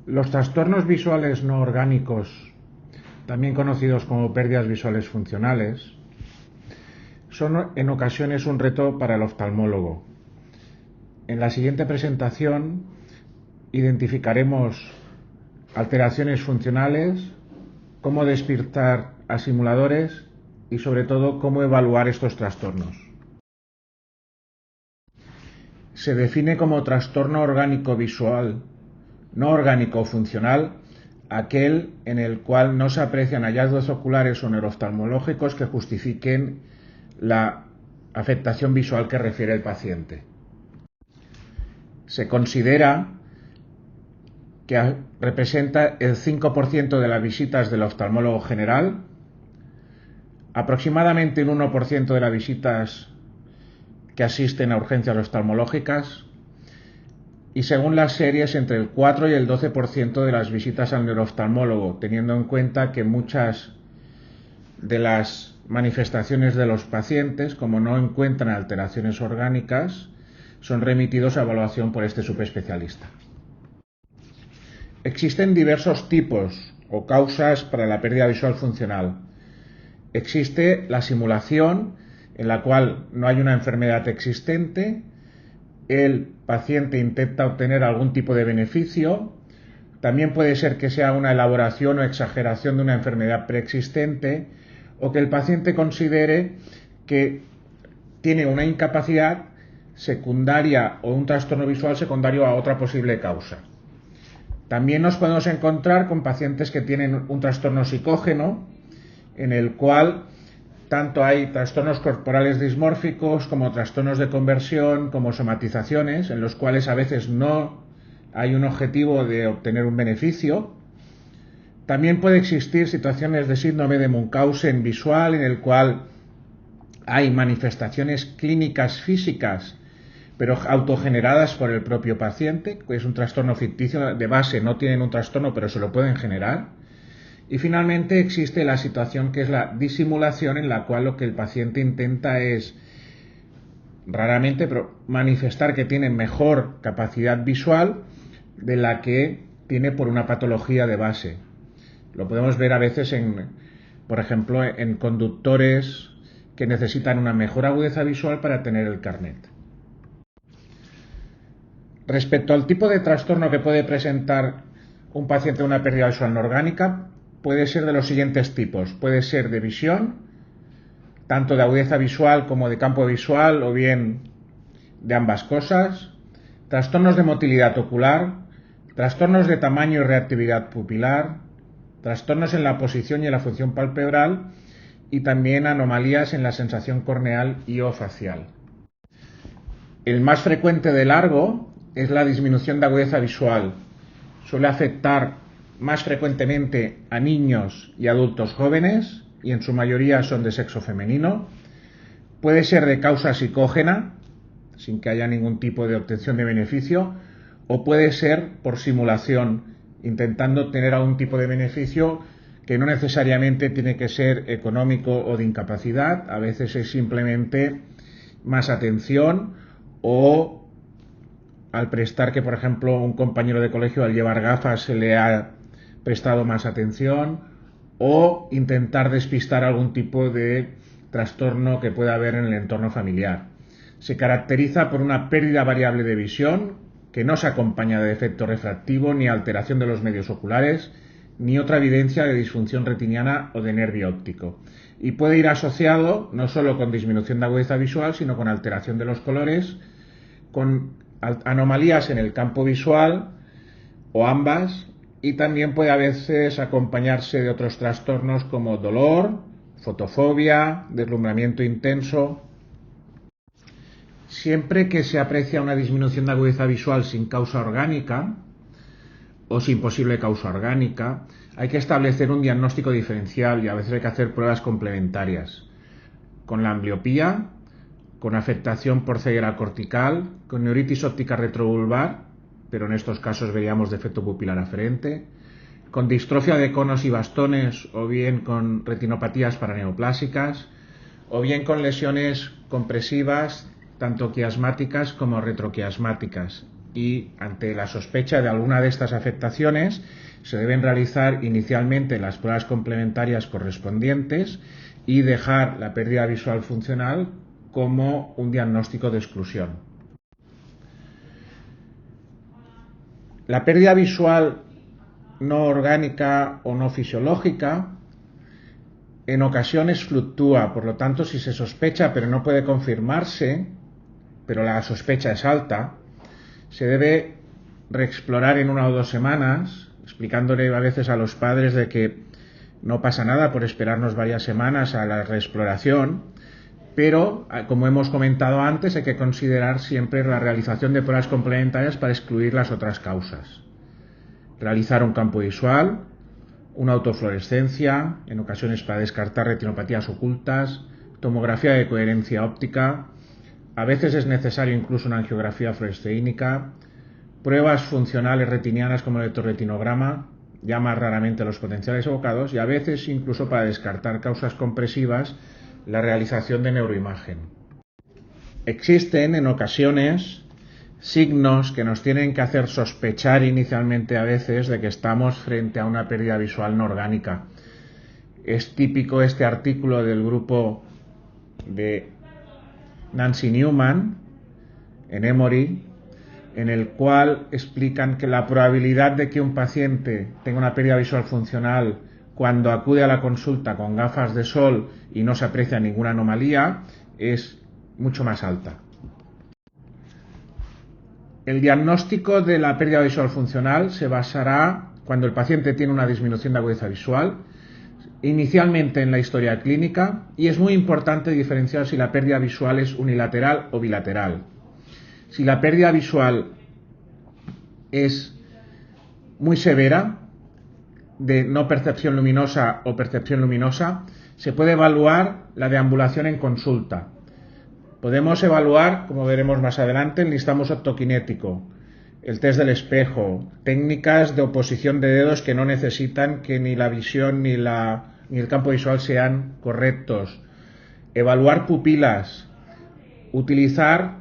Los trastornos visuales no orgánicos, también conocidos como pérdidas visuales funcionales, son en ocasiones un reto para el oftalmólogo. En la siguiente presentación identificaremos alteraciones funcionales, cómo despertar a simuladores y sobre todo cómo evaluar estos trastornos. Se define como trastorno orgánico visual no orgánico o funcional aquel en el cual no se aprecian hallazgos oculares o neurooftalmológicos que justifiquen la afectación visual que refiere el paciente. Se considera que representa el 5% de las visitas del oftalmólogo general, aproximadamente un 1% de las visitas que asisten a urgencias oftalmológicas y según las series entre el 4 y el 12% de las visitas al neurooftalmólogo, teniendo en cuenta que muchas de las manifestaciones de los pacientes, como no encuentran alteraciones orgánicas, son remitidos a evaluación por este subespecialista. Existen diversos tipos o causas para la pérdida visual funcional. Existe la simulación, en la cual no hay una enfermedad existente, el paciente intenta obtener algún tipo de beneficio. También puede ser que sea una elaboración o exageración de una enfermedad preexistente o que el paciente considere que tiene una incapacidad secundaria o un trastorno visual secundario a otra posible causa. También nos podemos encontrar con pacientes que tienen un trastorno psicógeno en el cual tanto hay trastornos corporales dismórficos como trastornos de conversión, como somatizaciones, en los cuales a veces no hay un objetivo de obtener un beneficio. También puede existir situaciones de síndrome de Munchausen visual, en el cual hay manifestaciones clínicas físicas, pero autogeneradas por el propio paciente, que es un trastorno ficticio de base, no tienen un trastorno, pero se lo pueden generar. Y finalmente existe la situación que es la disimulación, en la cual lo que el paciente intenta es, raramente, pero manifestar que tiene mejor capacidad visual de la que tiene por una patología de base. Lo podemos ver a veces por ejemplo, en conductores que necesitan una mejor agudeza visual para tener el carnet. Respecto al tipo de trastorno que puede presentar un paciente de una pérdida visual no orgánica, puede ser de los siguientes tipos. Puede ser de visión, tanto de agudeza visual como de campo visual, o bien de ambas cosas. Trastornos de motilidad ocular, trastornos de tamaño y reactividad pupilar, trastornos en la posición y en la función palpebral y también anomalías en la sensación corneal y o facial. El más frecuente de largo es la disminución de agudeza visual. Suele afectar más frecuentemente a niños y adultos jóvenes y en su mayoría son de sexo femenino. Puede ser de causa psicógena, sin que haya ningún tipo de obtención de beneficio, o puede ser por simulación, intentando obtener algún tipo de beneficio que no necesariamente tiene que ser económico o de incapacidad. A veces es simplemente más atención o al prestar que, por ejemplo, un compañero de colegio al llevar gafas se le ha prestado más atención, o intentar despistar algún tipo de trastorno que pueda haber en el entorno familiar. Se caracteriza por una pérdida variable de visión que no se acompaña de defecto refractivo ni alteración de los medios oculares, ni otra evidencia de disfunción retiniana o de nervio óptico. Y puede ir asociado no solo con disminución de agudeza visual, sino con alteración de los colores, con anomalías en el campo visual o ambas, y también puede a veces acompañarse de otros trastornos como dolor, fotofobia, deslumbramiento intenso. Siempre que se aprecia una disminución de agudeza visual sin causa orgánica o sin posible causa orgánica, hay que establecer un diagnóstico diferencial y a veces hay que hacer pruebas complementarias, con la ambliopía, con afectación por ceguera cortical, con neuritis óptica retrovulvar, pero en estos casos veríamos defecto pupilar aferente, con distrofia de conos y bastones, o bien con retinopatías paraneoplásicas, o bien con lesiones compresivas, tanto quiasmáticas como retroquiasmáticas. y ante la sospecha de alguna de estas afectaciones se deben realizar inicialmente las pruebas complementarias correspondientes y dejar la pérdida visual funcional como un diagnóstico de exclusión. La pérdida visual no orgánica o no fisiológica en ocasiones fluctúa, por lo tanto, si se sospecha pero no puede confirmarse, pero la sospecha es alta, se debe reexplorar en 1 o 2 semanas, explicándole a veces a los padres de que no pasa nada por esperarnos varias semanas a la reexploración, pero, como hemos comentado antes, hay que considerar siempre la realización de pruebas complementarias para excluir las otras causas. Realizar un campo visual, una autofluorescencia, en ocasiones para descartar retinopatías ocultas, tomografía de coherencia óptica, a veces es necesario incluso una angiografía fluoresceínica, pruebas funcionales retinianas como el electroretinograma, ya más raramente los potenciales evocados, y a veces incluso para descartar causas compresivas, la realización de neuroimagen. Existen en ocasiones signos que nos tienen que hacer sospechar inicialmente a veces de que estamos frente a una pérdida visual no orgánica. Es típico este artículo del grupo de Nancy Newman en Emory, en el cual explican que la probabilidad de que un paciente tenga una pérdida visual funcional cuando acude a la consulta con gafas de sol y no se aprecia ninguna anomalía es mucho más alta. El diagnóstico de la pérdida visual funcional se basará cuando el paciente tiene una disminución de agudeza visual, inicialmente en la historia clínica, y es muy importante diferenciar si la pérdida visual es unilateral o bilateral. Si la pérdida visual es muy severa, de no percepción luminosa o percepción luminosa, se puede evaluar la deambulación en consulta. Podemos evaluar, como veremos más adelante, el nistagmus optoquinético, el test del espejo, técnicas de oposición de dedos que no necesitan que ni la visión ni el campo visual sean correctos, evaluar pupilas, utilizar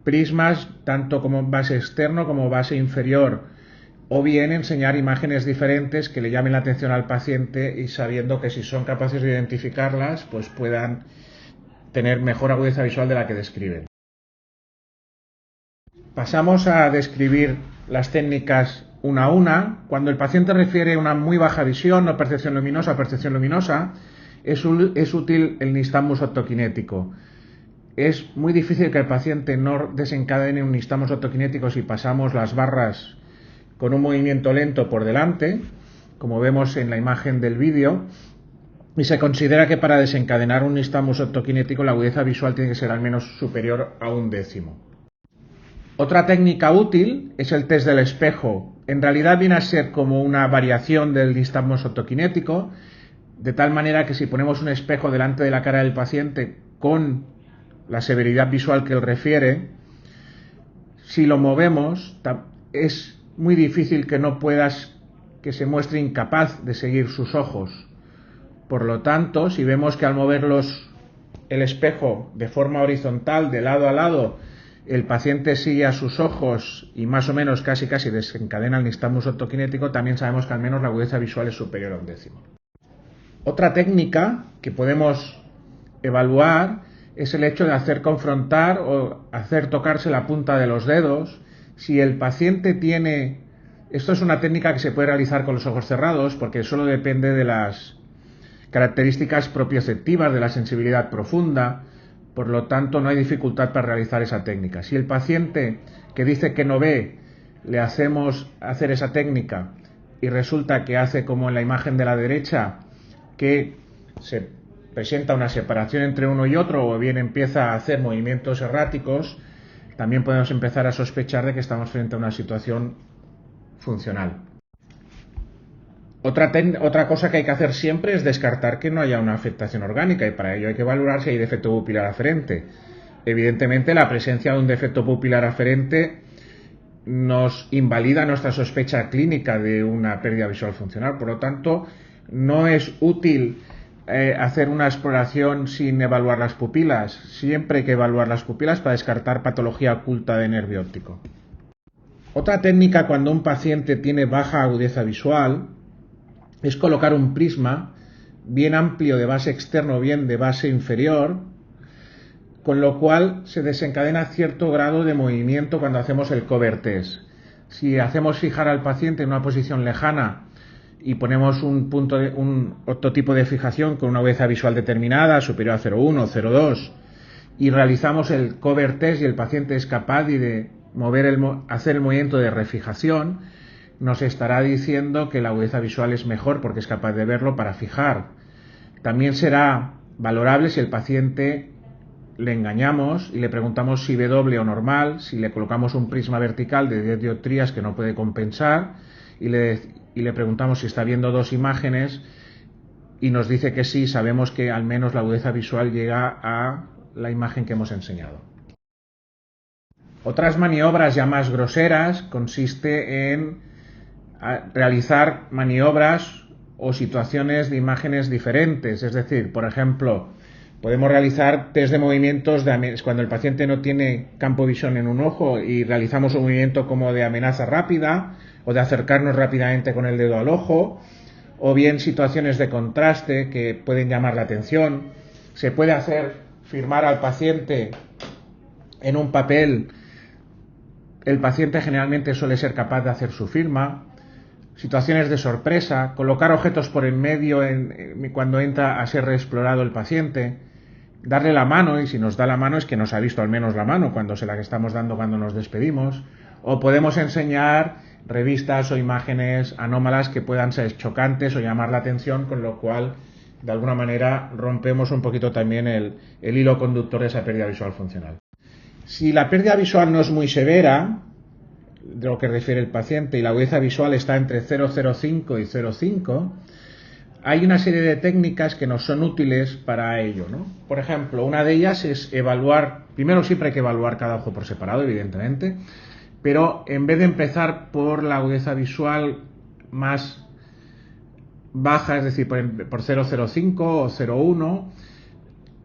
prismas tanto como base externo como base inferior, o bien enseñar imágenes diferentes que le llamen la atención al paciente y sabiendo que si son capaces de identificarlas, pues puedan tener mejor agudeza visual de la que describen. Pasamos a describir las técnicas una a una. Cuando el paciente refiere una muy baja visión, no percepción luminosa o percepción luminosa, es útil el nistagmus optoquinético. Es muy difícil que el paciente no desencadene un nistagmus optoquinético si pasamos las barras con un movimiento lento por delante, como vemos en la imagen del vídeo, y se considera que para desencadenar un nistagmus optoquinético la agudeza visual tiene que ser al menos superior a 1/10. Otra técnica útil es el test del espejo. En realidad viene a ser como una variación del nistagmus optoquinético, de tal manera que si ponemos un espejo delante de la cara del paciente con la severidad visual que él refiere, si lo movemos es muy difícil que se muestre incapaz de seguir sus ojos. Por lo tanto, si vemos que al mover el espejo de forma horizontal, de lado a lado, el paciente sigue a sus ojos y más o menos casi desencadena el nistagmus optoquinético, también sabemos que al menos la agudeza visual es superior a 1/10. Otra técnica que podemos evaluar es el hecho de hacer confrontar o hacer tocarse la punta de los dedos. Si el paciente tiene... Esto es una técnica que se puede realizar con los ojos cerrados porque solo depende de las características propioceptivas de la sensibilidad profunda, por lo tanto no hay dificultad para realizar esa técnica. Si el paciente que dice que no ve, le hacemos hacer esa técnica y resulta que hace como en la imagen de la derecha, que se presenta una separación entre uno y otro o bien empieza a hacer movimientos erráticos, también podemos empezar a sospechar de que estamos frente a una situación funcional. Otra cosa que hay que hacer siempre es descartar que no haya una afectación orgánica y para ello hay que valorar si hay defecto pupilar aferente. Evidentemente la presencia de un defecto pupilar aferente nos invalida nuestra sospecha clínica de una pérdida visual funcional, por lo tanto no es útil hacer una exploración sin evaluar las pupilas. Siempre hay que evaluar las pupilas para descartar patología oculta de nervio óptico. Otra técnica cuando un paciente tiene baja agudeza visual es colocar un prisma bien amplio de base externo o bien de base inferior, con lo cual se desencadena cierto grado de movimiento cuando hacemos el cover test. Si hacemos fijar al paciente en una posición lejana y ponemos otro tipo de fijación con una agudeza visual determinada, superior a 0,1 o 0,2, y realizamos el cover test y el paciente es capaz de hacer el movimiento de refijación, nos estará diciendo que la agudeza visual es mejor porque es capaz de verlo para fijar. También será valorable si el paciente le engañamos y le preguntamos si ve doble o normal, si le colocamos un prisma vertical de 10 dioptrías que no puede compensar y le preguntamos si está viendo dos imágenes y nos dice que sí, sabemos que al menos la agudeza visual llega a la imagen que hemos enseñado. Otras maniobras ya más groseras consiste en realizar maniobras o situaciones de imágenes diferentes, es decir, por ejemplo, podemos realizar test de movimientos cuando el paciente no tiene campo de visión en un ojo y realizamos un movimiento como de amenaza rápida o de acercarnos rápidamente con el dedo al ojo, o bien situaciones de contraste que pueden llamar la atención. Se puede hacer firmar al paciente en un papel. El paciente generalmente suele ser capaz de hacer su firma. Situaciones de sorpresa, colocar objetos por en medio cuando entra a ser reexplorado el paciente, darle la mano, y si nos da la mano es que nos ha visto al menos la mano cuando se la que estamos dando cuando nos despedimos, o podemos enseñar revistas o imágenes anómalas que puedan ser chocantes o llamar la atención, con lo cual de alguna manera rompemos un poquito también el hilo conductor de esa pérdida visual funcional. Si la pérdida visual no es muy severa, de lo que refiere el paciente, y la agudeza visual está entre 0,05 y 0,5, hay una serie de técnicas que nos son útiles para ello, ¿no? Por ejemplo, una de ellas es evaluar, primero siempre hay que evaluar cada ojo por separado, evidentemente, pero en vez de empezar por la agudeza visual más baja, es decir, por 0,05 o 0,1,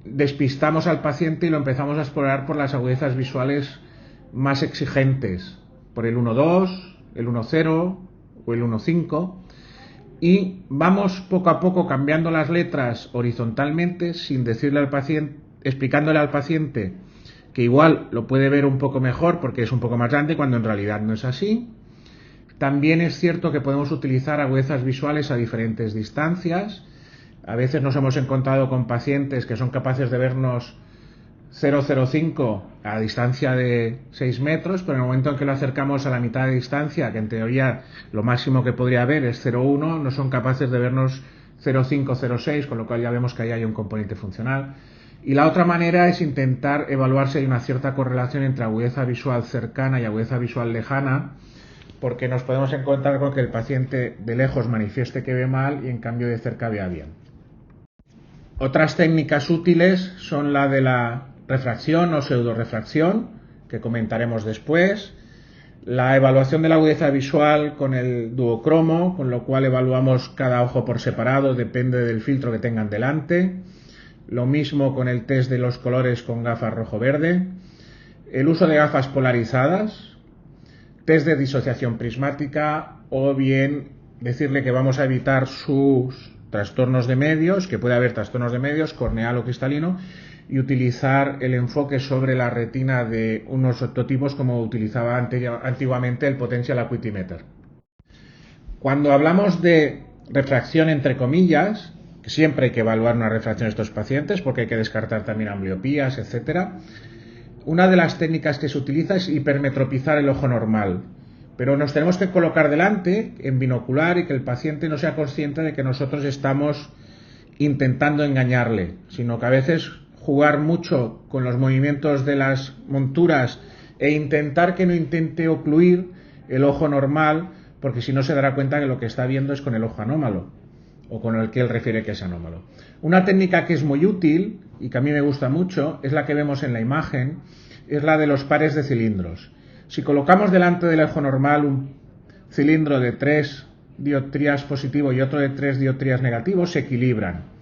despistamos al paciente y lo empezamos a explorar por las agudezas visuales más exigentes, por el 1,2, el 1,0 o el 1,5, y vamos poco a poco cambiando las letras horizontalmente sin decirle al paciente, explicándole al paciente que igual lo puede ver un poco mejor porque es un poco más grande cuando en realidad no es así. También es cierto que podemos utilizar agudezas visuales a diferentes distancias. A veces nos hemos encontrado con pacientes que son capaces de vernos 0,05 a distancia de 6 metros, pero en el momento en que lo acercamos a la mitad de distancia, que en teoría lo máximo que podría ver es 0,1, no son capaces de vernos 0,5, 0,6, con lo cual ya vemos que ahí hay un componente funcional. Y la otra manera es intentar evaluar si hay una cierta correlación entre agudeza visual cercana y agudeza visual lejana, porque nos podemos encontrar con que el paciente de lejos manifieste que ve mal y en cambio de cerca vea bien. Otras técnicas útiles son la de la refracción o pseudorefracción, que comentaremos después, la evaluación de la agudeza visual con el duocromo, con lo cual evaluamos cada ojo por separado, depende del filtro que tengan delante, lo mismo con el test de los colores con gafas rojo-verde, el uso de gafas polarizadas, test de disociación prismática, o bien decirle que vamos a evitar sus trastornos de medios, que puede haber trastornos de medios, corneal o cristalino, y utilizar el enfoque sobre la retina de unos ototipos como utilizaba antiguamente el Potential Acuity Meter. Cuando hablamos de refracción entre comillas, que siempre hay que evaluar una refracción de estos pacientes porque hay que descartar también ambliopías, etcétera, una de las técnicas que se utiliza es hipermetropizar el ojo normal. Pero nos tenemos que colocar delante en binocular y que el paciente no sea consciente de que nosotros estamos intentando engañarle, sino que a veces jugar mucho con los movimientos de las monturas e intentar que no intente ocluir el ojo normal, porque si no se dará cuenta que lo que está viendo es con el ojo anómalo, o con el que él refiere que es anómalo. Una técnica que es muy útil y que a mí me gusta mucho es la que vemos en la imagen, es la de los pares de cilindros. Si colocamos delante del ojo normal un cilindro de 3 dioptrías positivo y otro de 3 dioptrías negativo, se equilibran.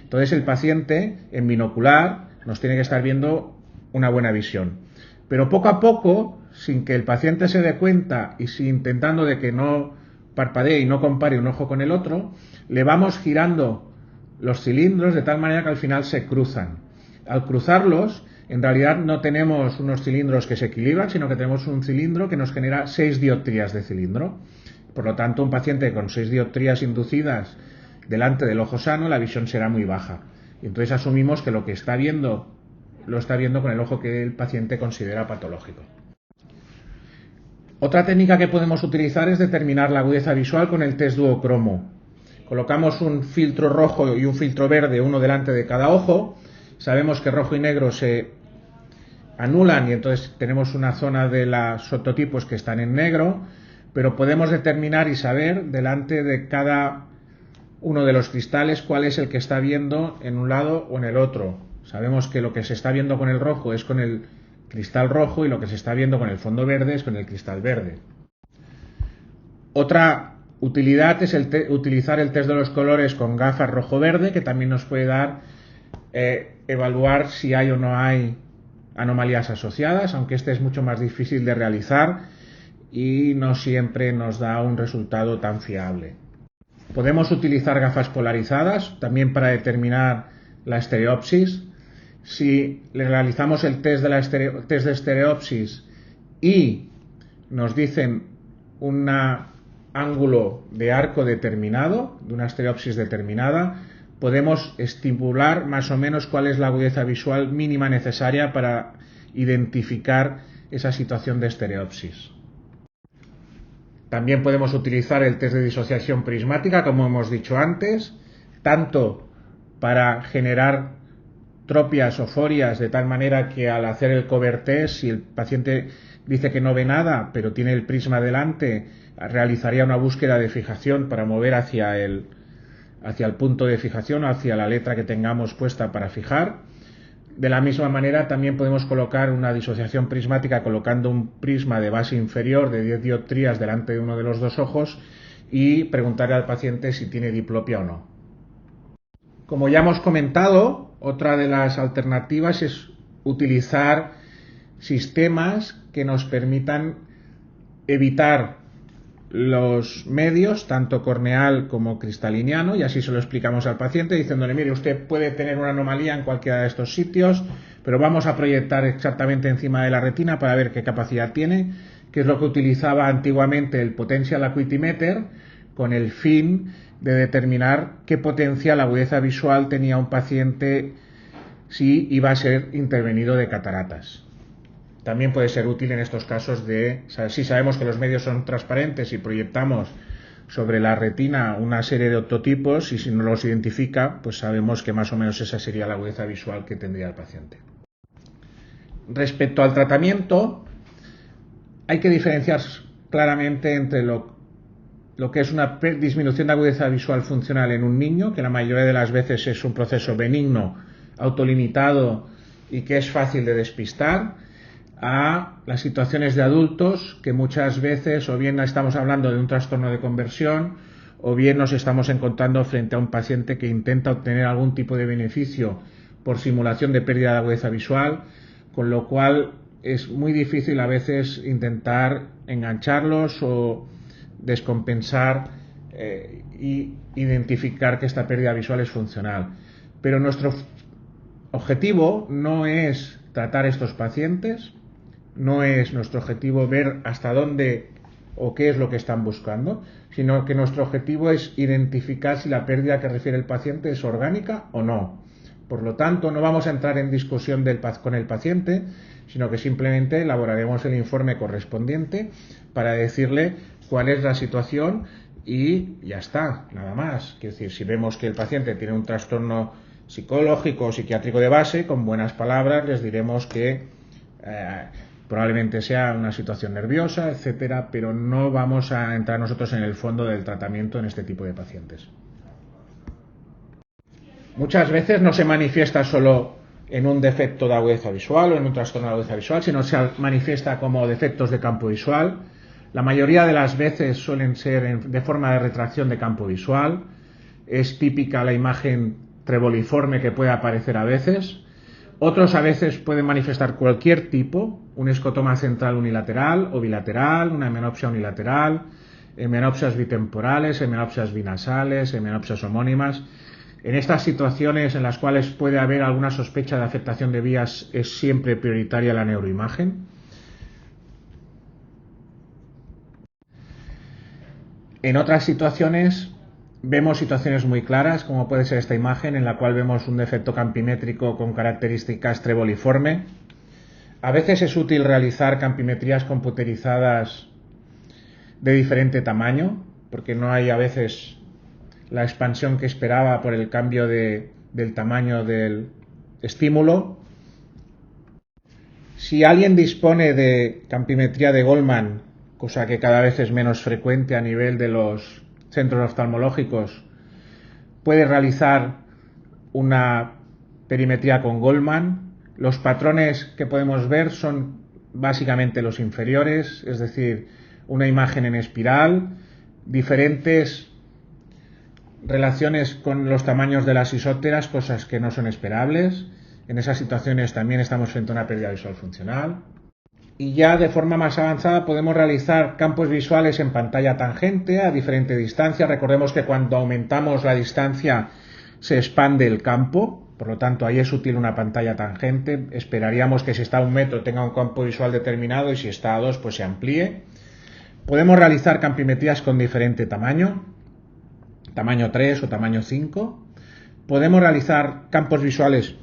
Entonces el paciente en binocular nos tiene que estar viendo una buena visión. Pero poco a poco sin que el paciente se dé cuenta y intentando de que no parpadee y no compare un ojo con el otro, le vamos girando los cilindros de tal manera que al final se cruzan. Al cruzarlos, en realidad no tenemos unos cilindros que se equilibran, sino que tenemos un cilindro que nos genera 6 dioptrías de cilindro. Por lo tanto, un paciente con 6 dioptrías inducidas delante del ojo sano, la visión será muy baja. Y entonces asumimos que lo que está viendo, lo está viendo con el ojo que el paciente considera patológico. Otra técnica que podemos utilizar es determinar la agudeza visual con el test duocromo. Colocamos un filtro rojo y un filtro verde, uno delante de cada ojo. Sabemos que rojo y negro se anulan y entonces tenemos una zona de los fototipos que están en negro, pero podemos determinar y saber delante de cada uno de los cristales cuál es el que está viendo en un lado o en el otro. Sabemos que lo que se está viendo con el rojo es con el cristal rojo y lo que se está viendo con el fondo verde es con el cristal verde. Otra utilidad es utilizar el test de los colores con gafas rojo-verde, que también nos puede dar evaluar si hay o no hay anomalías asociadas, aunque este es mucho más difícil de realizar y no siempre nos da un resultado tan fiable. Podemos utilizar gafas polarizadas también para determinar la estereopsis. Si le realizamos el test de estereopsis y nos dicen un ángulo de arco determinado, de una estereopsis determinada, podemos estipular más o menos cuál es la agudeza visual mínima necesaria para identificar esa situación de estereopsis. También podemos utilizar el test de disociación prismática, como hemos dicho antes, tanto para generar tropias o forias, de tal manera que al hacer el cover test, si el paciente dice que no ve nada, pero tiene el prisma delante, realizaría una búsqueda de fijación para mover hacia el punto de fijación o hacia la letra que tengamos puesta para fijar. De la misma manera, también podemos colocar una disociación prismática colocando un prisma de base inferior de 10 dioptrías delante de uno de los dos ojos y preguntarle al paciente si tiene diplopia o no. Como ya hemos comentado, otra de las alternativas es utilizar sistemas que nos permitan evitar los medios, tanto corneal como cristaliniano, y así se lo explicamos al paciente diciéndole: mire, usted puede tener una anomalía en cualquiera de estos sitios, pero vamos a proyectar exactamente encima de la retina para ver qué capacidad tiene, que es lo que utilizaba antiguamente el Potential Acuity Meter, con el fin de determinar qué potencial agudeza visual tenía un paciente si iba a ser intervenido de cataratas. También puede ser útil en estos casos si sabemos que los medios son transparentes y proyectamos sobre la retina una serie de octotipos y si no los identifica, pues sabemos que más o menos esa sería la agudeza visual que tendría el paciente. Respecto al tratamiento, hay que diferenciar claramente entre lo que es una disminución de agudeza visual funcional en un niño, que la mayoría de las veces es un proceso benigno, autolimitado y que es fácil de despistar, a las situaciones de adultos que muchas veces o bien estamos hablando de un trastorno de conversión o bien nos estamos encontrando frente a un paciente que intenta obtener algún tipo de beneficio por simulación de pérdida de agudeza visual, con lo cual es muy difícil a veces intentar engancharlos o descompensar y identificar que esta pérdida visual es funcional. Pero nuestro objetivo no es tratar estos pacientes, no es nuestro objetivo ver hasta dónde o qué es lo que están buscando, sino que nuestro objetivo es identificar si la pérdida que refiere el paciente es orgánica o no. Por lo tanto, no vamos a entrar en discusión con el paciente, sino que simplemente elaboraremos el informe correspondiente para decirle cuál es la situación y ya está, nada más. Quiero decir, si vemos que el paciente tiene un trastorno psicológico o psiquiátrico de base, con buenas palabras les diremos que probablemente sea una situación nerviosa, etcétera, pero no vamos a entrar nosotros en el fondo del tratamiento en este tipo de pacientes. Muchas veces no se manifiesta solo en un defecto de agudeza visual o en un trastorno de agudeza visual, sino se manifiesta como defectos de campo visual. La mayoría de las veces suelen ser de forma de retracción de campo visual. Es típica la imagen treboliforme que puede aparecer a veces, Otros a veces pueden manifestar cualquier tipo, un escotoma central unilateral o bilateral, una hemenopsia unilateral, hemenopsias bitemporales, hemenopsias binasales, hemenopsias homónimas. En estas situaciones en las cuales puede haber alguna sospecha de afectación de vías es siempre prioritaria la neuroimagen. En otras situaciones vemos situaciones muy claras, como puede ser esta imagen en la cual vemos un defecto campimétrico con características treboliforme. A veces es útil realizar campimetrías computerizadas de diferente tamaño, porque no hay a veces la expansión que esperaba por el cambio del tamaño del estímulo. Si alguien dispone de campimetría de Goldman, cosa que cada vez es menos frecuente a nivel de los centros oftalmológicos, puede realizar una perimetría con Goldman. Los patrones que podemos ver son básicamente los inferiores, es decir, una imagen en espiral, diferentes relaciones con los tamaños de las isópteras, cosas que no son esperables. En esas situaciones también estamos frente a una pérdida visual funcional. Y ya de forma más avanzada podemos realizar campos visuales en pantalla tangente a diferente distancia. Recordemos que cuando aumentamos la distancia se expande el campo, por lo tanto ahí es útil una pantalla tangente. Esperaríamos que si está a 1 metro tenga un campo visual determinado y si está a 2 pues se amplíe. Podemos realizar campimetrías con diferente tamaño, tamaño 3 o tamaño 5. Podemos realizar campos visuales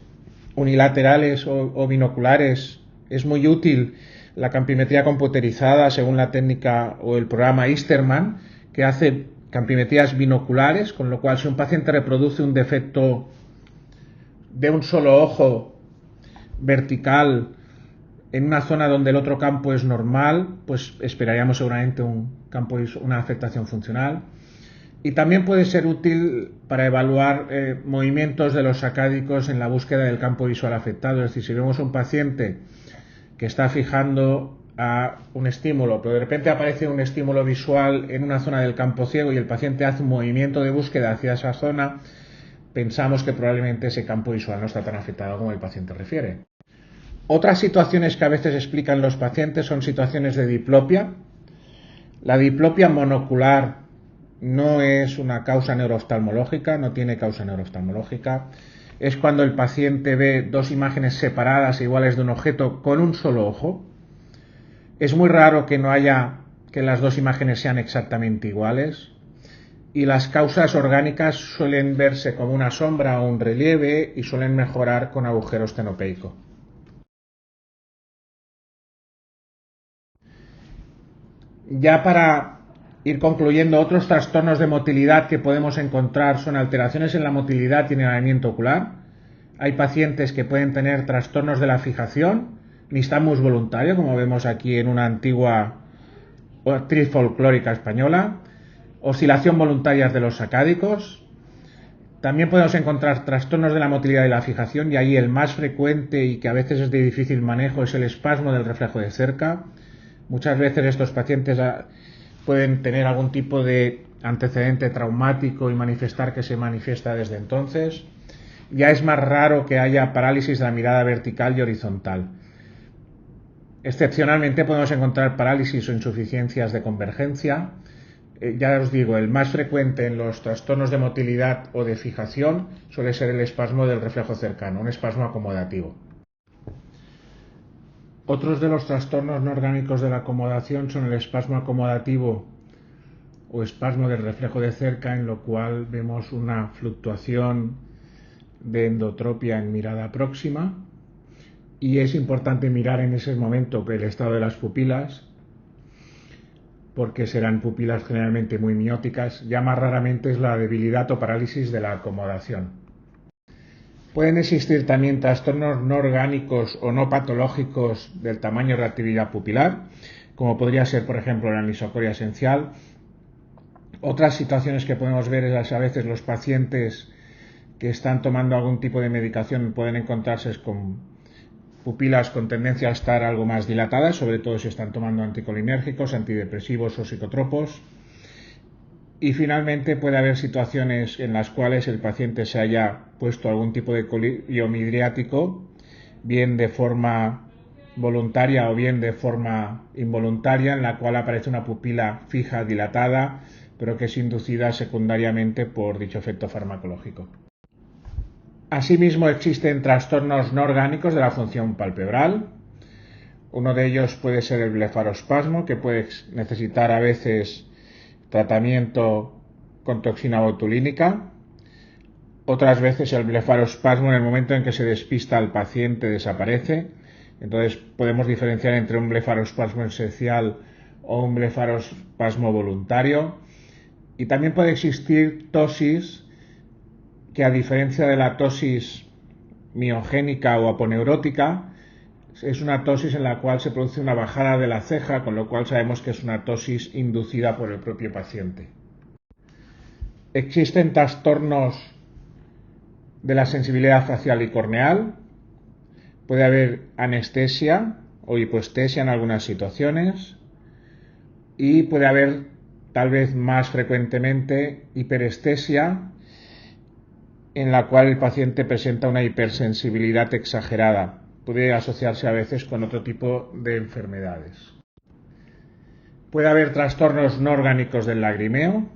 unilaterales o binoculares. Es muy útil la campimetría computerizada según la técnica o el programa Easterman, que hace campimetrías binoculares, con lo cual si un paciente reproduce un defecto de un solo ojo vertical en una zona donde el otro campo es normal, pues esperaríamos seguramente una afectación funcional. Y también puede ser útil para evaluar movimientos de los sacádicos en la búsqueda del campo visual afectado. Es decir, si vemos un paciente que está fijando a un estímulo, pero de repente aparece un estímulo visual en una zona del campo ciego y el paciente hace un movimiento de búsqueda hacia esa zona, pensamos que probablemente ese campo visual no está tan afectado como el paciente refiere. Otras situaciones que a veces explican los pacientes son situaciones de diplopia. La diplopia monocular no es una causa neurooftalmológica, no tiene causa neurooftalmológica. Es cuando el paciente ve dos imágenes separadas iguales de un objeto con un solo ojo. Es muy raro que las dos imágenes sean exactamente iguales. Y las causas orgánicas suelen verse como una sombra o un relieve y suelen mejorar con agujero estenopeico. Ya para ir concluyendo, otros trastornos de motilidad que podemos encontrar son alteraciones en la motilidad y en el alineamiento ocular. Hay pacientes que pueden tener trastornos de la fijación, nistagmus voluntario, como vemos aquí en una antigua actriz folclórica española, oscilación voluntaria de los sacádicos. También podemos encontrar trastornos de la motilidad y la fijación, y ahí el más frecuente y que a veces es de difícil manejo es el espasmo del reflejo de cerca. Muchas veces estos pacientes pueden tener algún tipo de antecedente traumático y manifestar que se manifiesta desde entonces. Ya es más raro que haya parálisis de la mirada vertical y horizontal. Excepcionalmente podemos encontrar parálisis o insuficiencias de convergencia. Ya os digo, el más frecuente en los trastornos de motilidad o de fijación suele ser el espasmo del reflejo cercano, un espasmo acomodativo. Otros de los trastornos no orgánicos de la acomodación son el espasmo acomodativo o espasmo del reflejo de cerca, en lo cual vemos una fluctuación de endotropia en mirada próxima, y es importante mirar en ese momento el estado de las pupilas, porque serán pupilas generalmente muy mióticas. Ya más raramente es la debilidad o parálisis de la acomodación. Pueden existir también trastornos no orgánicos o no patológicos del tamaño de la actividad pupilar, como podría ser, por ejemplo, la anisocoria esencial. Otras situaciones que podemos ver es a veces los pacientes que están tomando algún tipo de medicación pueden encontrarse con pupilas con tendencia a estar algo más dilatadas, sobre todo si están tomando anticolinérgicos, antidepresivos o psicotropos. Y finalmente puede haber situaciones en las cuales el paciente se haya puesto algún tipo de colirio midriático bien de forma voluntaria o bien de forma involuntaria, en la cual aparece una pupila fija dilatada, pero que es inducida secundariamente por dicho efecto farmacológico. Asimismo, existen trastornos no orgánicos de la función palpebral. Uno de ellos puede ser el blefarospasmo, que puede necesitar a veces tratamiento con toxina botulínica. Otras veces el blefarospasmo, en el momento en que se despista al paciente, desaparece. Entonces podemos diferenciar entre un blefarospasmo esencial o un blefarospasmo voluntario. Y también puede existir tosis que, a diferencia de la tosis miogénica o aponeurótica, es una tosis en la cual se produce una bajada de la ceja, con lo cual sabemos que es una tosis inducida por el propio paciente. Existen trastornos de la sensibilidad facial y corneal. Puede haber anestesia o hipoestesia en algunas situaciones, y puede haber, tal vez más frecuentemente, hiperestesia, en la cual el paciente presenta una hipersensibilidad exagerada. Puede asociarse a veces con otro tipo de enfermedades. Puede haber trastornos no orgánicos del lagrimeo.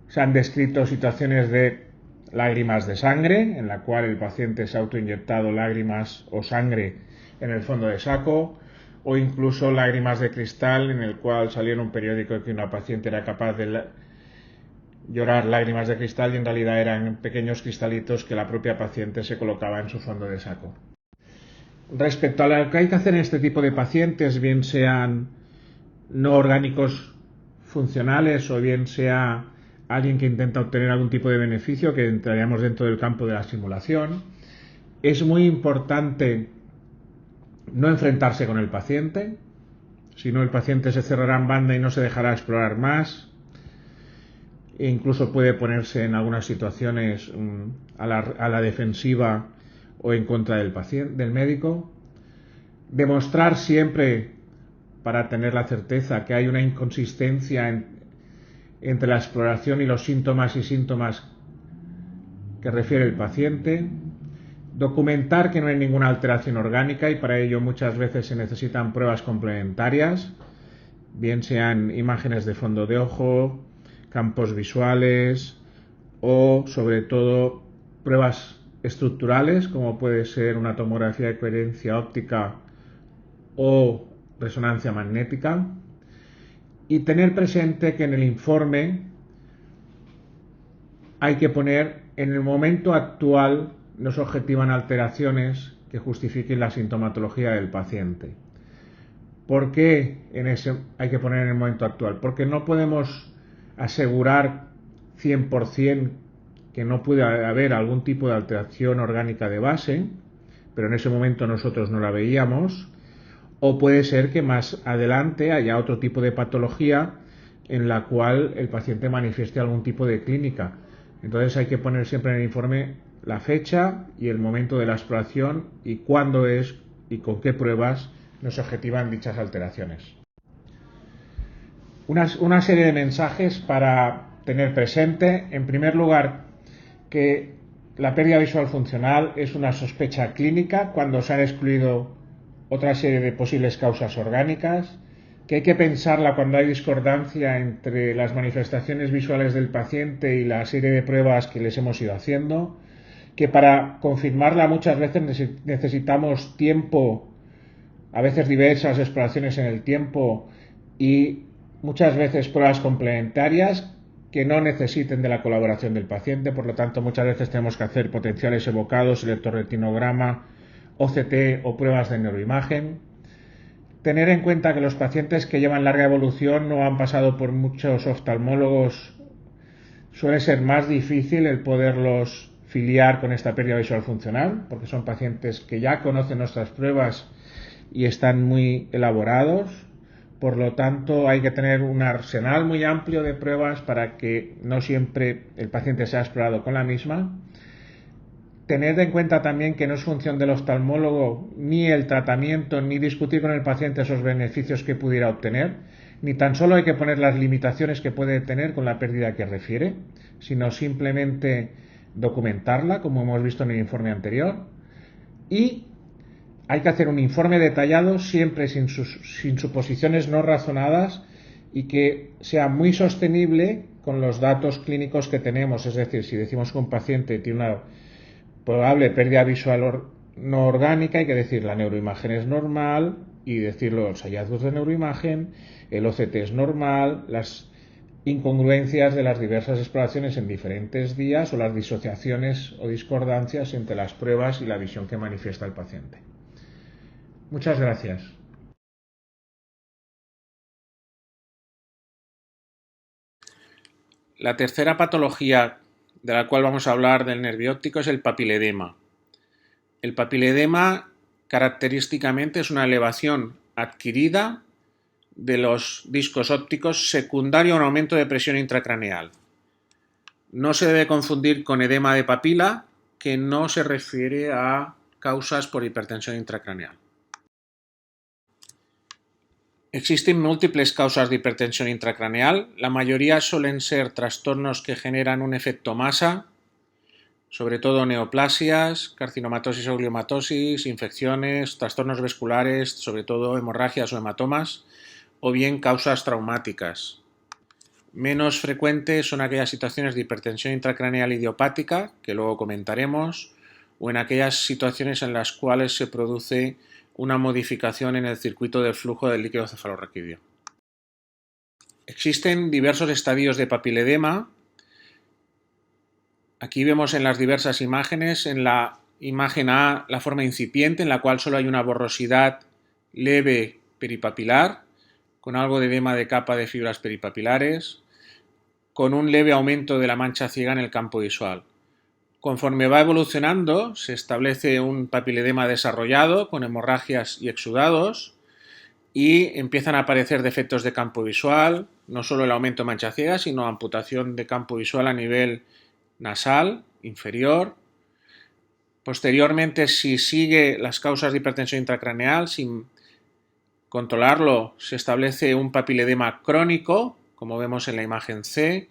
Se han descrito situaciones de lágrimas de sangre, en la cual el paciente se ha autoinyectado lágrimas o sangre en el fondo de saco, o incluso lágrimas de cristal, en el cual salió en un periódico que una paciente era capaz de llorar lágrimas de cristal y en realidad eran pequeños cristalitos que la propia paciente se colocaba en su fondo de saco. Respecto a lo que hay que hacer en este tipo de pacientes, bien sean no orgánicos funcionales o bien sea alguien que intenta obtener algún tipo de beneficio, que entraríamos dentro del campo de la simulación, es muy importante no enfrentarse con el paciente, si no el paciente se cerrará en banda y no se dejará explorar más, e incluso puede ponerse en algunas situaciones a la defensiva o en contra del médico. Demostrar siempre, para tener la certeza, que hay una inconsistencia entre la exploración y los síntomas que refiere el paciente. Documentar que no hay ninguna alteración orgánica, y para ello muchas veces se necesitan pruebas complementarias, bien sean imágenes de fondo de ojo, campos visuales o sobre todo pruebas estructurales, como puede ser una tomografía de coherencia óptica o resonancia magnética. Y tener presente que en el informe hay que poner: en el momento actual no se objetivan alteraciones que justifiquen la sintomatología del paciente. ¿Por qué hay que poner en el momento actual? Porque no podemos asegurar 100% que no puede haber algún tipo de alteración orgánica de base, pero en ese momento nosotros no la veíamos, o puede ser que más adelante haya otro tipo de patología en la cual el paciente manifieste algún tipo de clínica. Entonces hay que poner siempre en el informe la fecha y el momento de la exploración y cuándo es y con qué pruebas nos objetivan dichas alteraciones. Una serie de mensajes para tener presente. En primer lugar, que la pérdida visual funcional es una sospecha clínica cuando se han excluido otra serie de posibles causas orgánicas, que hay que pensarla cuando hay discordancia entre las manifestaciones visuales del paciente y la serie de pruebas que les hemos ido haciendo, que para confirmarla muchas veces necesitamos tiempo, a veces diversas exploraciones en el tiempo y muchas veces pruebas complementarias que no necesiten de la colaboración del paciente. Por lo tanto, muchas veces tenemos que hacer potenciales evocados, electroretinograma, OCT o pruebas de neuroimagen. Tener en cuenta que los pacientes que llevan larga evolución no han pasado por muchos oftalmólogos, suele ser más difícil el poderlos filiar con esta pérdida visual funcional, porque son pacientes que ya conocen nuestras pruebas y están muy elaborados. Por lo tanto, hay que tener un arsenal muy amplio de pruebas para que no siempre el paciente sea explorado con la misma. Tener en cuenta también que no es función del oftalmólogo ni el tratamiento ni discutir con el paciente esos beneficios que pudiera obtener, ni tan solo hay que poner las limitaciones que puede tener con la pérdida que refiere, sino simplemente documentarla, como hemos visto en el informe anterior. y hay que hacer un informe detallado, siempre sin suposiciones no razonadas, y que sea muy sostenible con los datos clínicos que tenemos. Es decir, si decimos que un paciente tiene una probable pérdida visual no orgánica, hay que decir la neuroimagen es normal y decir los hallazgos de neuroimagen, el OCT es normal, las incongruencias de las diversas exploraciones en diferentes días o las disociaciones o discordancias entre las pruebas y la visión que manifiesta el paciente. Muchas gracias. La tercera patología de la cual vamos a hablar del nervio óptico es el papiledema. El papiledema característicamente es una elevación adquirida de los discos ópticos secundario a un aumento de presión intracraneal. No se debe confundir con edema de papila, que no se refiere a causas por hipertensión intracraneal. Existen múltiples causas de hipertensión intracraneal. La mayoría suelen ser trastornos que generan un efecto masa, sobre todo neoplasias, carcinomatosis o gliomatosis, infecciones, trastornos vasculares, sobre todo hemorragias o hematomas, o bien causas traumáticas. Menos frecuentes son aquellas situaciones de hipertensión intracraneal idiopática, que luego comentaremos, o en aquellas situaciones en las cuales se produce una modificación en el circuito del flujo del líquido cefalorraquídeo. Existen diversos estadios de papiledema. Aquí vemos en las diversas imágenes, en la imagen A, la forma incipiente, en la cual solo hay una borrosidad leve peripapilar, con algo de edema de capa de fibras peripapilares, con un leve aumento de la mancha ciega en el campo visual. Conforme va evolucionando, se establece un papiledema desarrollado, con hemorragias y exudados, y empiezan a aparecer defectos de campo visual, no solo el aumento de mancha ciega, sino amputación de campo visual a nivel nasal, inferior. Posteriormente, si sigue las causas de hipertensión intracraneal, sin controlarlo, se establece un papiledema crónico, como vemos en la imagen C,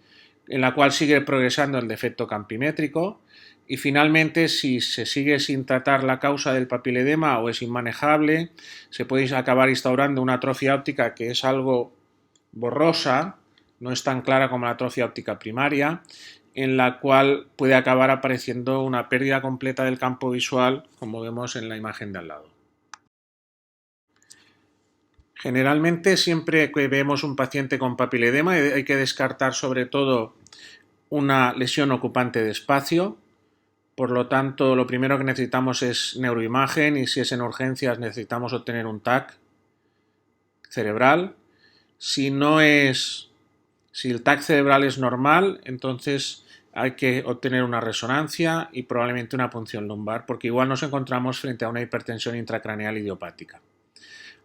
en la cual sigue progresando el defecto campimétrico. Y finalmente, si se sigue sin tratar la causa del papiledema o es inmanejable, se puede acabar instaurando una atrofia óptica que es algo borrosa, no es tan clara como la atrofia óptica primaria, en la cual puede acabar apareciendo una pérdida completa del campo visual, como vemos en la imagen de al lado. Generalmente, siempre que vemos un paciente con papiledema, hay que descartar sobre todo una lesión ocupante de espacio. Por lo tanto, lo primero que necesitamos es neuroimagen y si es en urgencias necesitamos obtener un TAC cerebral. Si el TAC cerebral es normal, entonces hay que obtener una resonancia y probablemente una punción lumbar, porque igual nos encontramos frente a una hipertensión intracraneal idiopática.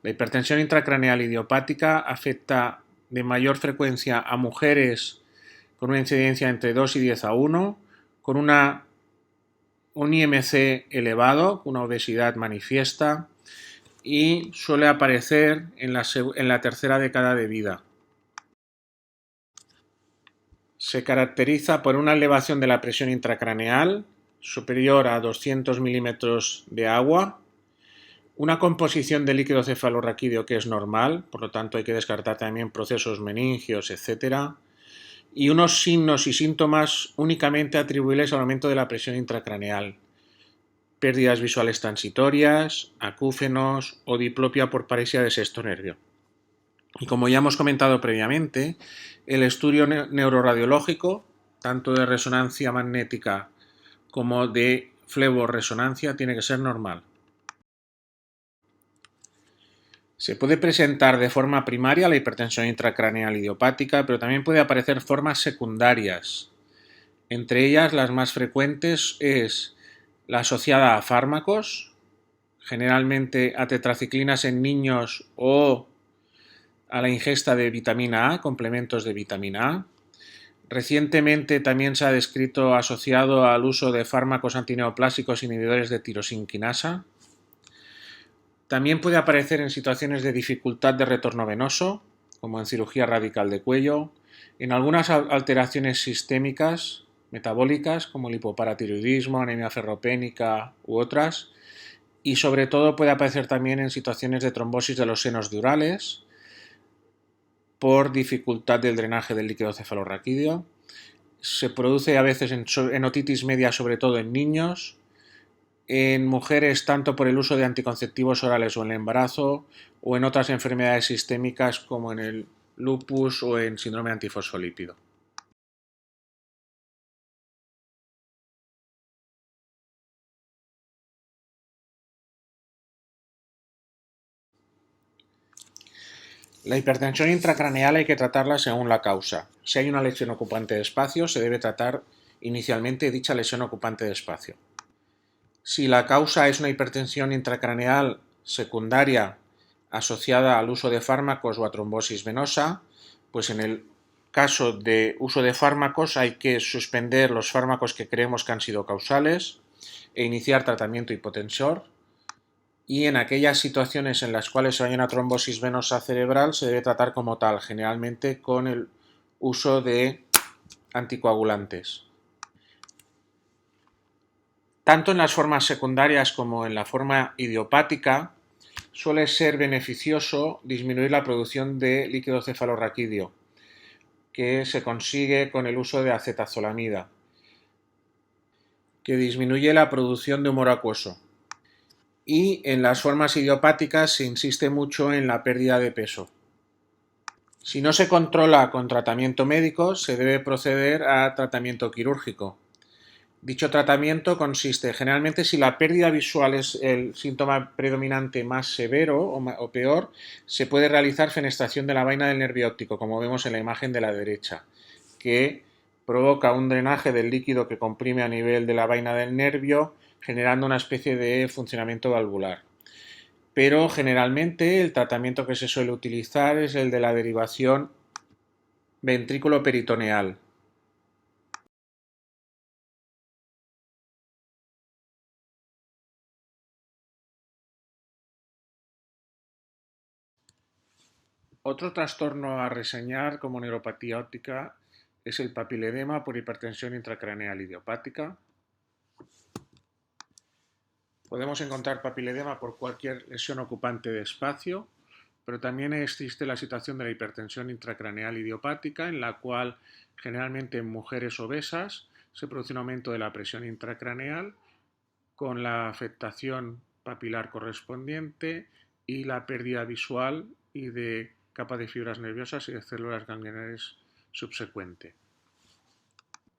La hipertensión intracraneal idiopática afecta de mayor frecuencia a mujeres con una incidencia entre 2 y 10 a 1, con un IMC elevado, una obesidad manifiesta, y suele aparecer en la tercera década de vida. Se caracteriza por una elevación de la presión intracraneal superior a 200 milímetros de agua, una composición de líquido cefalorraquídeo que es normal, por lo tanto hay que descartar también procesos meningios, etc., y unos signos y síntomas únicamente atribuibles al aumento de la presión intracraneal, pérdidas visuales transitorias, acúfenos o diplopia por paresia de sexto nervio. Y como ya hemos comentado previamente, el estudio neuroradiológico, tanto de resonancia magnética como de fleborresonancia, tiene que ser normal. Se puede presentar de forma primaria la hipertensión intracraneal idiopática, pero también puede aparecer formas secundarias. Entre ellas, las más frecuentes es la asociada a fármacos, generalmente a tetraciclinas en niños o a la ingesta de vitamina A, complementos de vitamina A. Recientemente también se ha descrito asociado al uso de fármacos antineoplásicos inhibidores de tirosinquinasa. También puede aparecer en situaciones de dificultad de retorno venoso, como en cirugía radical de cuello, en algunas alteraciones sistémicas, metabólicas, como el hipoparatiroidismo, anemia ferropénica u otras, y sobre todo puede aparecer también en situaciones de trombosis de los senos durales por dificultad del drenaje del líquido cefalorraquídeo. Se produce a veces en otitis media, sobre todo en niños, en mujeres tanto por el uso de anticonceptivos orales o en el embarazo, o en otras enfermedades sistémicas como en el lupus o en síndrome antifosfolípido. La hipertensión intracraneal hay que tratarla según la causa. Si hay una lesión ocupante de espacio, se debe tratar inicialmente dicha lesión ocupante de espacio. Si la causa es una hipertensión intracraneal secundaria asociada al uso de fármacos o a trombosis venosa, pues en el caso de uso de fármacos hay que suspender los fármacos que creemos que han sido causales e iniciar tratamiento hipotensor. Y en aquellas situaciones en las cuales hay una trombosis venosa cerebral se debe tratar como tal, generalmente con el uso de anticoagulantes. Tanto en las formas secundarias como en la forma idiopática suele ser beneficioso disminuir la producción de líquido cefalorraquídeo, que se consigue con el uso de acetazolamida, que disminuye la producción de humor acuoso. Y en las formas idiopáticas se insiste mucho en la pérdida de peso. Si no se controla con tratamiento médico, se debe proceder a tratamiento quirúrgico. Dicho tratamiento consiste generalmente, si la pérdida visual es el síntoma predominante más severo o peor, se puede realizar fenestración de la vaina del nervio óptico, como vemos en la imagen de la derecha, que provoca un drenaje del líquido que comprime a nivel de la vaina del nervio, generando una especie de funcionamiento valvular. Pero generalmente el tratamiento que se suele utilizar es el de la derivación ventrículo-peritoneal. Otro trastorno a reseñar como neuropatía óptica es el papiledema por hipertensión intracraneal idiopática. Podemos encontrar papiledema por cualquier lesión ocupante de espacio, pero también existe la situación de la hipertensión intracraneal idiopática, en la cual generalmente en mujeres obesas se produce un aumento de la presión intracraneal con la afectación papilar correspondiente y la pérdida visual y de capa de fibras nerviosas y de células ganglionares subsecuente.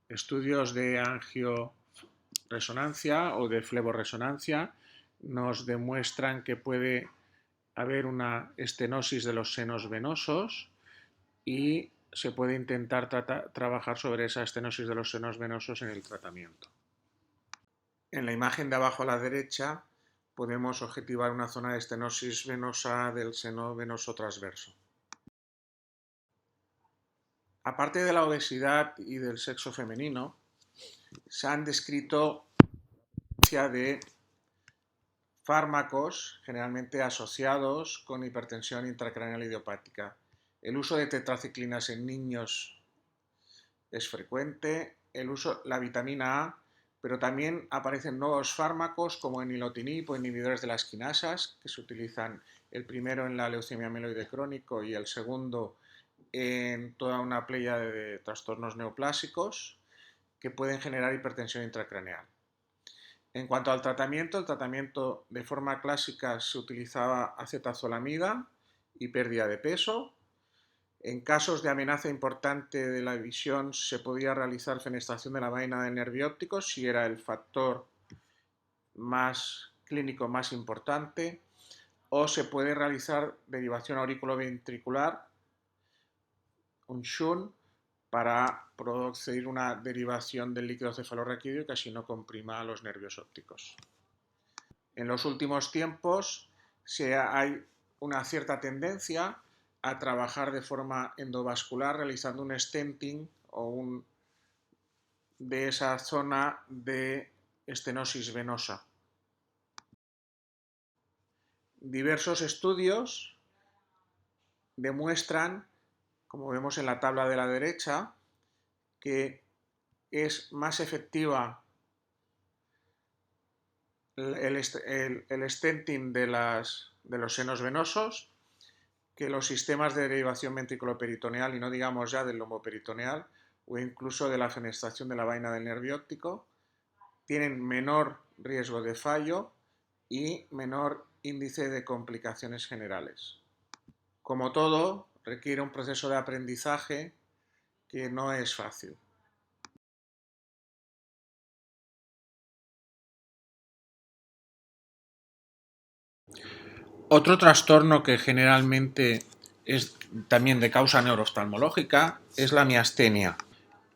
Estudios de angioresonancia o de fleborresonancia nos demuestran que puede haber una estenosis de los senos venosos y se puede intentar trabajar sobre esa estenosis de los senos venosos en el tratamiento. En la imagen de abajo a la derecha podemos objetivar una zona de estenosis venosa del seno venoso transverso. Aparte de la obesidad y del sexo femenino, se han descrito de fármacos generalmente asociados con hipertensión intracraneal idiopática. El uso de tetraciclinas en niños es frecuente, la vitamina A, pero también aparecen nuevos fármacos como el nilotinib o inhibidores de las quinasas, que se utilizan el primero en la leucemia mieloide crónico y el segundo en toda una playa de trastornos neoplásicos que pueden generar hipertensión intracraneal. En cuanto al tratamiento, el tratamiento de forma clásica se utilizaba acetazolamida y pérdida de peso. En casos de amenaza importante de la visión se podía realizar fenestración de la vaina del nervio óptico si era el factor más clínico más importante, o se puede realizar derivación auriculoventricular, un shunt, para producir una derivación del líquido cefalorraquídeo que así no comprima los nervios ópticos. En los últimos tiempos hay una cierta tendencia a trabajar de forma endovascular realizando un stenting de esa zona de estenosis venosa. Diversos estudios demuestran, como vemos en la tabla de la derecha, que es más efectiva el stenting de los senos venosos, que los sistemas de derivación ventriculoperitoneal, y no digamos ya del lomoperitoneal, o incluso de la fenestración de la vaina del nervio óptico, tienen menor riesgo de fallo y menor índice de complicaciones generales. Como todo, requiere un proceso de aprendizaje que no es fácil. Otro trastorno que generalmente es también de causa neurooftalmológica es la miastenia.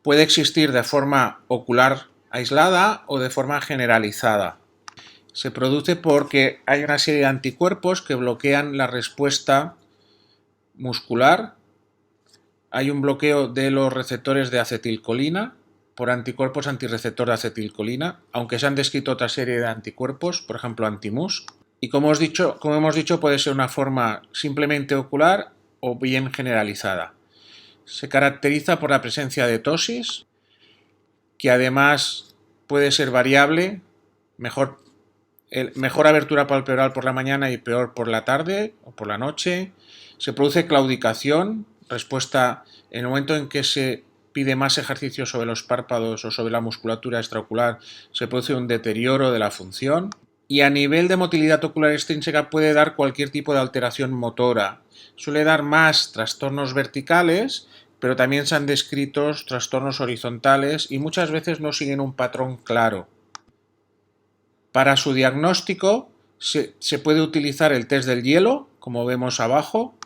Puede existir de forma ocular aislada o de forma generalizada. Se produce porque hay una serie de anticuerpos que bloquean la respuesta muscular. Hay un bloqueo de los receptores de acetilcolina por anticuerpos antirreceptor de acetilcolina, aunque se han descrito otra serie de anticuerpos, por ejemplo anti-MuSK. Y como hemos dicho, puede ser una forma simplemente ocular o bien generalizada. Se caracteriza por la presencia de ptosis, que además puede ser variable, mejor abertura palpebral por la mañana y peor por la tarde o por la noche. Se produce claudicación, respuesta en el momento en que se pide más ejercicio sobre los párpados o sobre la musculatura extraocular, se produce un deterioro de la función. Y a nivel de motilidad ocular extrínseca puede dar cualquier tipo de alteración motora. Suele dar más trastornos verticales, pero también se han descrito trastornos horizontales y muchas veces no siguen un patrón claro. Para su diagnóstico se puede utilizar el test del hielo, como vemos abajo,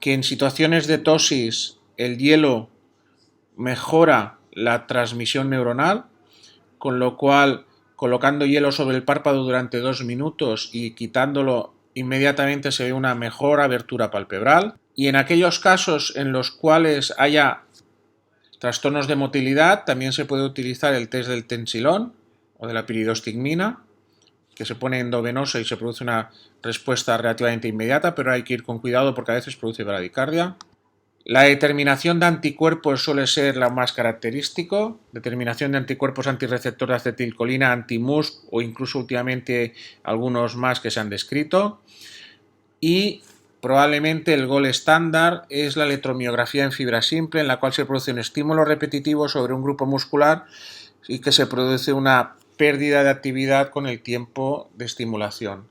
que en situaciones de ptosis el hielo mejora la transmisión neuronal, con lo cual colocando hielo sobre el párpado durante 2 minutos y quitándolo inmediatamente se ve una mejor abertura palpebral. Y en aquellos casos en los cuales haya trastornos de motilidad también se puede utilizar el test del tensilón o de la piridostigmina, que se pone endovenoso y se produce una respuesta relativamente inmediata, pero hay que ir con cuidado porque a veces produce bradicardia. La determinación de anticuerpos suele ser la más característico, determinación de anticuerpos antirreceptor de acetilcolina, anti-MuSK o incluso últimamente algunos más que se han descrito. Y probablemente el gol estándar es la electromiografía en fibra simple, en la cual se produce un estímulo repetitivo sobre un grupo muscular y que se produce una pérdida de actividad con el tiempo de estimulación.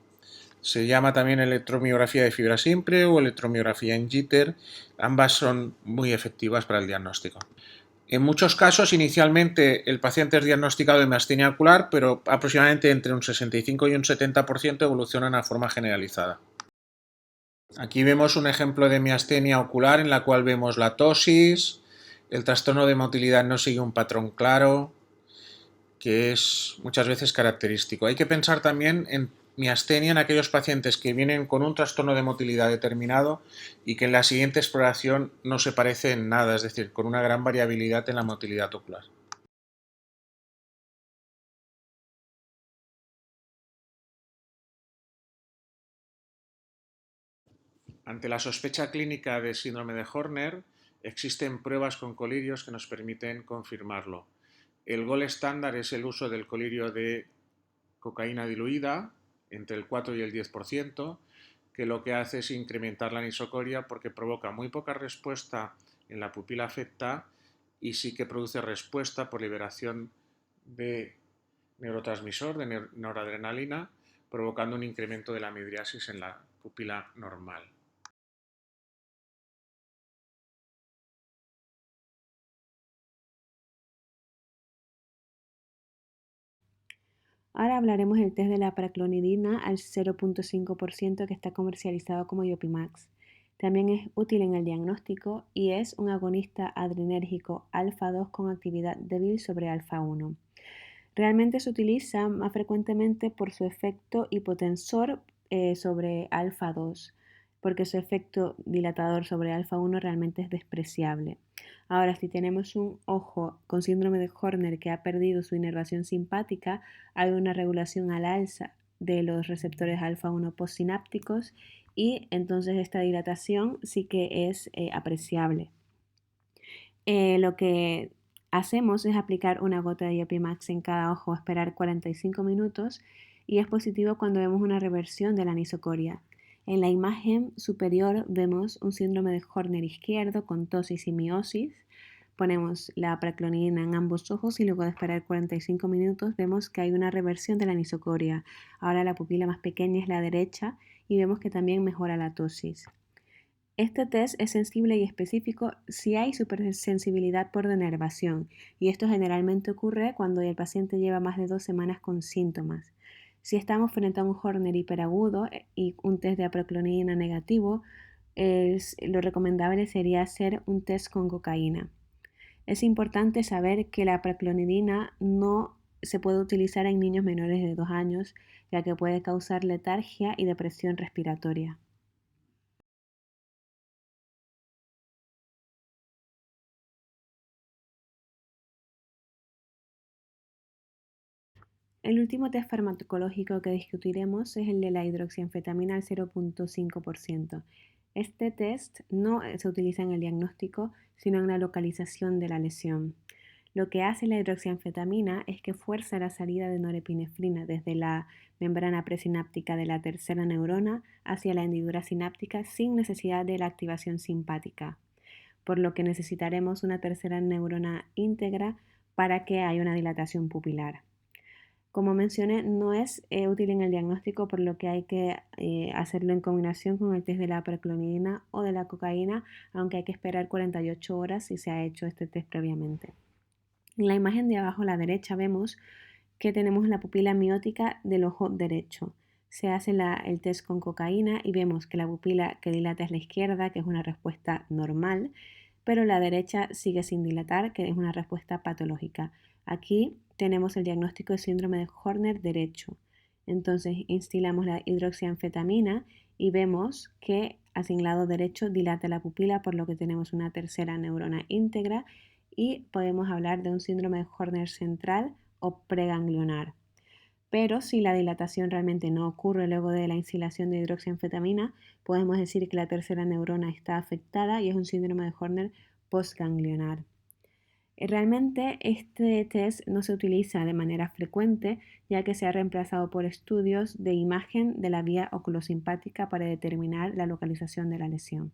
Se llama también electromiografía de fibra simple o electromiografía en jitter. Ambas son muy efectivas para el diagnóstico. En muchos casos, inicialmente el paciente es diagnosticado de miastenia ocular, pero aproximadamente entre un 65 y un 70% evolucionan a forma generalizada. Aquí vemos un ejemplo de miastenia ocular en la cual vemos la ptosis, el trastorno de motilidad no sigue un patrón claro, que es muchas veces característico. Hay que pensar también en miastenia en aquellos pacientes que vienen con un trastorno de motilidad determinado y que en la siguiente exploración no se parece en nada, es decir, con una gran variabilidad en la motilidad ocular. Ante la sospecha clínica de síndrome de Horner, existen pruebas con colirios que nos permiten confirmarlo. El gol estándar es el uso del colirio de cocaína diluida, entre el 4 y el 10%, que lo que hace es incrementar la anisocoria porque provoca muy poca respuesta en la pupila afecta y sí que produce respuesta por liberación de neurotransmisor, de noradrenalina, provocando un incremento de la midriasis en la pupila normal. Ahora hablaremos del test de la praclonidina al 0.5% que está comercializado como Yopimax. También es útil en el diagnóstico y es un agonista adrenérgico alfa-2 con actividad débil sobre alfa-1. Realmente se utiliza más frecuentemente por su efecto hipotensor sobre alfa-2, porque su efecto dilatador sobre alfa-1 realmente es despreciable. Ahora, si tenemos un ojo con síndrome de Horner que ha perdido su inervación simpática, hay una regulación al alza de los receptores alfa-1 postsinápticos y entonces esta dilatación sí que es apreciable. Lo que hacemos es aplicar una gota de Yopimax en cada ojo, esperar 45 minutos y es positivo cuando vemos una reversión de la anisocoria. En la imagen superior vemos un síndrome de Horner izquierdo con tosis y miosis. Ponemos la preclonidina en ambos ojos y luego de esperar 45 minutos vemos que hay una reversión de la anisocoria. Ahora la pupila más pequeña es la derecha y vemos que también mejora la tosis. Este test es sensible y específico si hay supersensibilidad por denervación, y esto generalmente ocurre cuando el paciente lleva más de 2 semanas con síntomas. Si estamos frente a un Horner hiperagudo y un test de aproclonidina negativo, lo recomendable sería hacer un test con cocaína. Es importante saber que la aproclonidina no se puede utilizar en niños menores de 2 años, ya que puede causar letargia y depresión respiratoria. El último test farmacológico que discutiremos es el de la hidroxianfetamina al 0.5%. Este test no se utiliza en el diagnóstico, sino en la localización de la lesión. Lo que hace la hidroxianfetamina es que fuerza la salida de norepinefrina desde la membrana presináptica de la tercera neurona hacia la hendidura sináptica sin necesidad de la activación simpática, por lo que necesitaremos una tercera neurona íntegra para que haya una dilatación pupilar. Como mencioné, no es útil en el diagnóstico, por lo que hay que hacerlo en combinación con el test de la preclonidina o de la cocaína, aunque hay que esperar 48 horas si se ha hecho este test previamente. En la imagen de abajo a la derecha vemos que tenemos la pupila miótica del ojo derecho. Se hace el test con cocaína y vemos que la pupila que dilata es la izquierda, que es una respuesta normal, pero la derecha sigue sin dilatar, que es una respuesta patológica. Aquí tenemos el diagnóstico de síndrome de Horner derecho. Entonces instilamos la hidroxianfetamina y vemos que hacia el lado derecho dilata la pupila, por lo que tenemos una tercera neurona íntegra y podemos hablar de un síndrome de Horner central o preganglionar. Pero si la dilatación realmente no ocurre luego de la instilación de hidroxianfetamina, podemos decir que la tercera neurona está afectada y es un síndrome de Horner postganglionar. Realmente este test no se utiliza de manera frecuente, ya que se ha reemplazado por estudios de imagen de la vía oculosimpática para determinar la localización de la lesión.